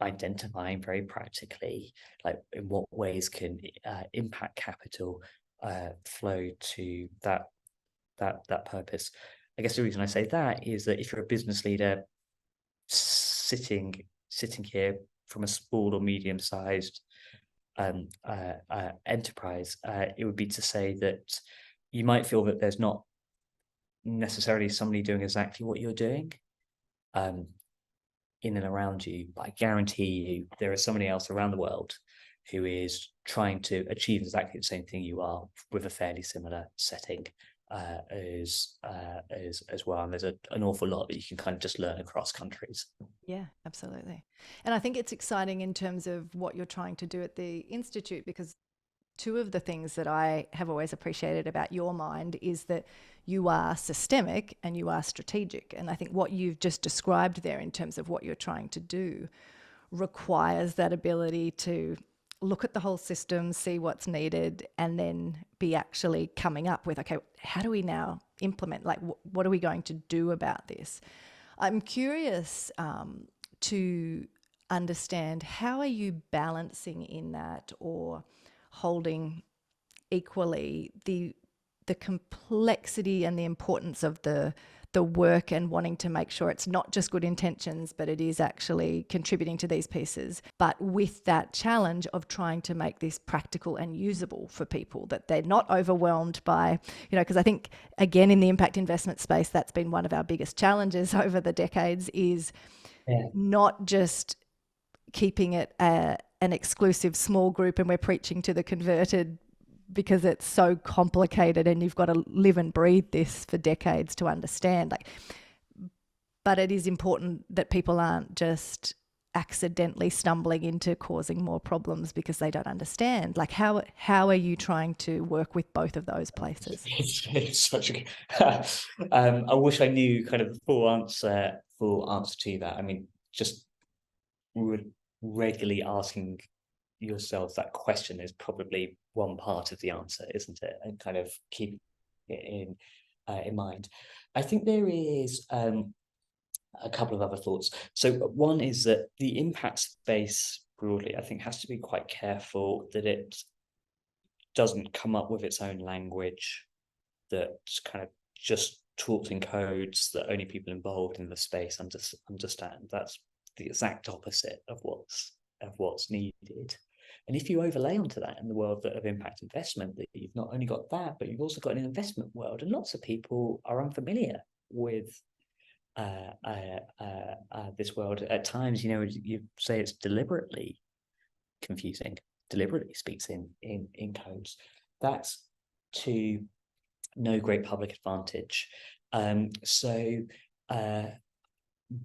identifying very practically, like, in what ways can impact capital flow to that that purpose. I guess the reason I say that is that if you're a business leader sitting here from a small or medium-sized enterprise, it would be to say that you might feel that there's not necessarily somebody doing exactly what you're doing in and around you, but I guarantee you there is somebody else around the world who is trying to achieve exactly the same thing you are with a fairly similar setting as well. And there's an awful lot that you can kind of just learn across countries. Yeah, absolutely. And I think it's exciting in terms of what you're trying to do at the Institute, because two of the things that I have always appreciated about your mind is that you are systemic and you are strategic. And I think what you've just described there in terms of what you're trying to do requires that ability to look at the whole system, see what's needed, and then be actually coming up with, okay, how do we now implement? Like, what are we going to do about this? I'm curious to understand, how are you balancing in that, or holding equally the complexity and the importance of the work, and wanting to make sure it's not just good intentions, but it is actually contributing to these pieces, but with that challenge of trying to make this practical and usable for people, that they're not overwhelmed by, because I think, again, in the impact investment space, that's been one of our biggest challenges over the decades, is not just keeping it an exclusive small group and we're preaching to the converted, because it's so complicated and you've got to live and breathe this for decades to understand. But it is important that people aren't just accidentally stumbling into causing more problems because they don't understand. Like, how are you trying to work with both of those places? It's such a I wish I knew kind of the full answer to that. I mean, just regularly asking yourself that question is probably one part of the answer, isn't it? And kind of keep it in mind. I think there is a couple of other thoughts. So one is that the impact space broadly, I think, has to be quite careful that it doesn't come up with its own language that kind of just talks in codes that only people involved in the space understand. That's the exact opposite of what's needed. And if you overlay onto that in the world of impact investment, that you've not only got that, but you've also got an investment world, and lots of people are unfamiliar with this world. At times, you say it's deliberately confusing, deliberately speaks in codes. That's to no great public advantage. So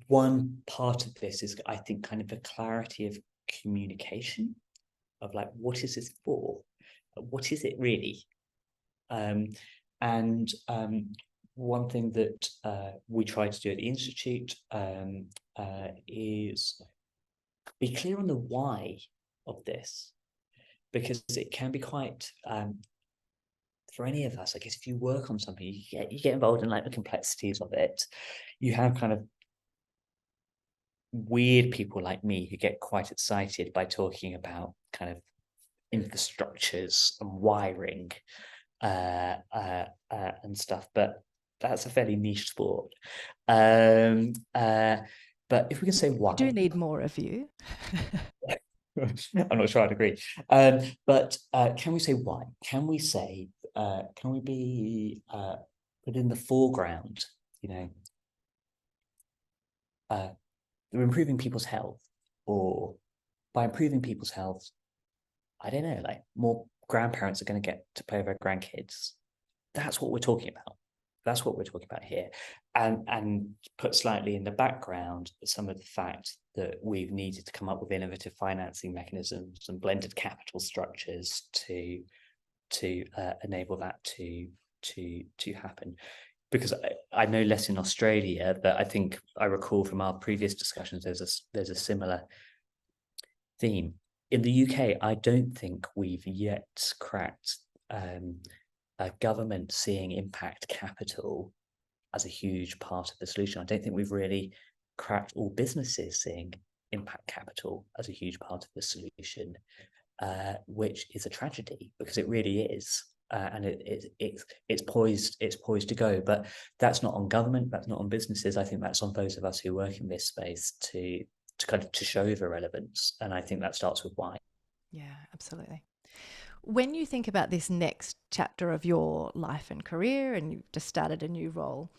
one part of this is, I think, kind of a clarity of communication of like, what is this for? What is it really? And one thing that we try to do at the Institute is be clear on the why of this, because it can be quite for any of us, I guess, if you work on something, you get involved in like the complexities of it. You have kind of weird people like me who get quite excited by talking about kind of infrastructures and wiring and stuff, but that's a fairly niche sport. But if we can say why, We do need more of you. I'm not sure I'd agree. But can we say why? Can we say, can we be put in the foreground, we're improving people's health, or by improving people's health, I don't know, like more grandparents are going to get to play with their grandkids. That's what we're talking about. That's what we're talking about here. And put slightly in the background some of the fact that we've needed to come up with innovative financing mechanisms and blended capital structures to enable that to happen. Because I know less in Australia, but I think I recall from our previous discussions there's a similar theme. In the UK, I don't think we've yet cracked a government seeing impact capital as a huge part of the solution. I don't think we've really cracked all businesses seeing impact capital as a huge part of the solution, which is a tragedy, because it really is. and it's poised to go. But that's not on government, that's not on businesses. I think that's on those of us who work in this space to kind of to show the relevance, and I think that starts with why. Yeah, absolutely. When you think about this next chapter of your life and career, and you've just started a new role,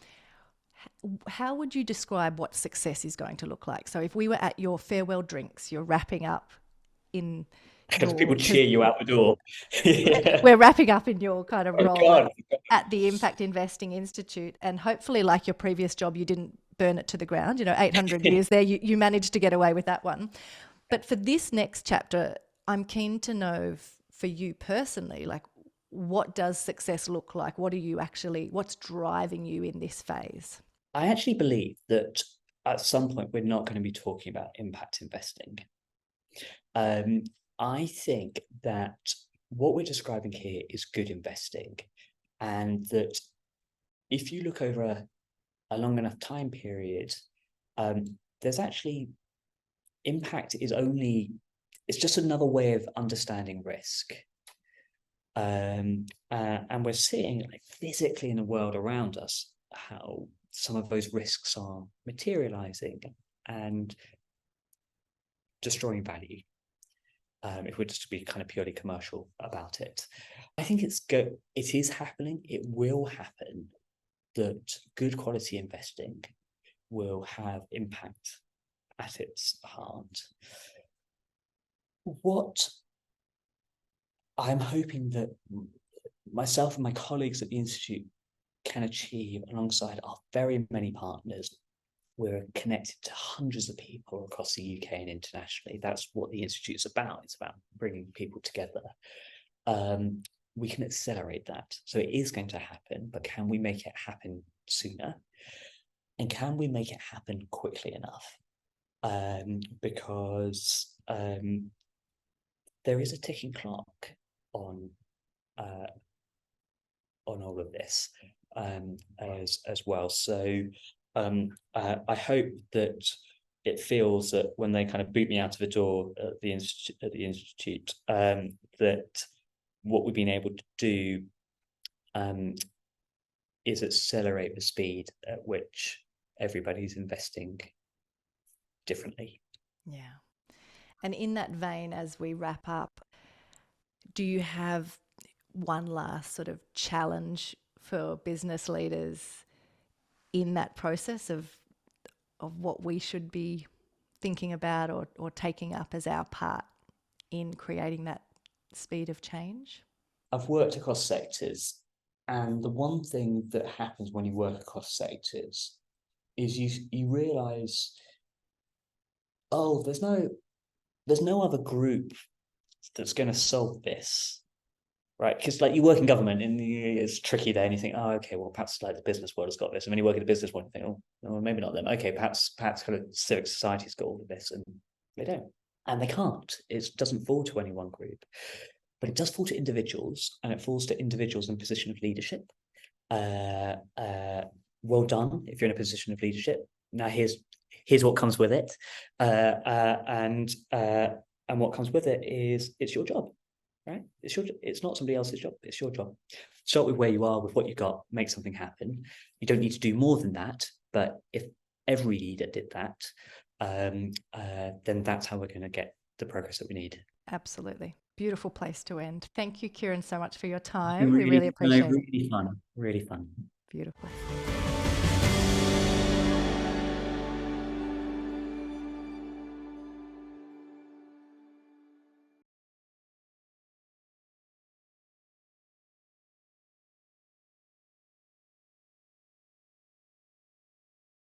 how would you describe what success is going to look like? So if we were at your farewell drinks, you're wrapping up in Because your... people cheer you out the door. Yeah. We're wrapping up in your kind of Oh role God. at the Impact Investing Institute, and hopefully, like your previous job, you didn't burn it to the ground. 800 years there, you managed to get away with that one. But for this next chapter, I'm keen to know for you personally, like, what does success look like? What's driving you in this phase? I actually believe that at some point we're not going to be talking about impact investing. I think that what we're describing here is good investing, and that if you look over a long enough time period, there's actually impact it's just another way of understanding risk. And we're seeing, like, physically in the world around us, how some of those risks are materializing and destroying value. If we're just to be kind of purely commercial about it, I think it is happening. It will happen that good quality investing will have impact at its heart. What I'm hoping that myself and my colleagues at the Institute can achieve, alongside our very many partners, we're connected to hundreds of people across the UK and internationally. That's what the Institute's about. It's about bringing people together. We can accelerate that. So it is going to happen, but can we make it happen sooner? And can we make it happen quickly enough? Because there is a ticking clock on all of this as well. So I hope that it feels that when they kind of boot me out of the door at the institute, that what we've been able to do is accelerate the speed at which everybody's investing differently. Yeah. And in that vein, as we wrap up, do you have one last sort of challenge for business leaders in that process of what we should be thinking about or taking up as our part in creating that speed of change? I've worked across sectors, and the one thing that happens when you work across sectors is you realise, oh, there's no other group that's going to solve this, right? Because, like, you work in government and it's tricky there, and you think, oh, okay, well, perhaps like the business world has got this, and when you work in the business world, you think, oh, no, maybe not them. Okay, perhaps kind of civic society's got all of this, and they don't, and they can't. It doesn't fall to any one group, but it does fall to individuals, and it falls to individuals in a position of leadership. Well done if you're in a position of leadership. Now here's what comes with it, and what comes with it is it's your job, right? It's not somebody else's job. It's your job. Start with where you are, with what you've got. Make something happen. You don't need to do more than that. But if every leader did that, then that's how we're going to get the progress that we need. Absolutely. Beautiful place to end. Thank you, Kieron, so much for your time. We really appreciate it. Really fun. Really fun. Beautiful.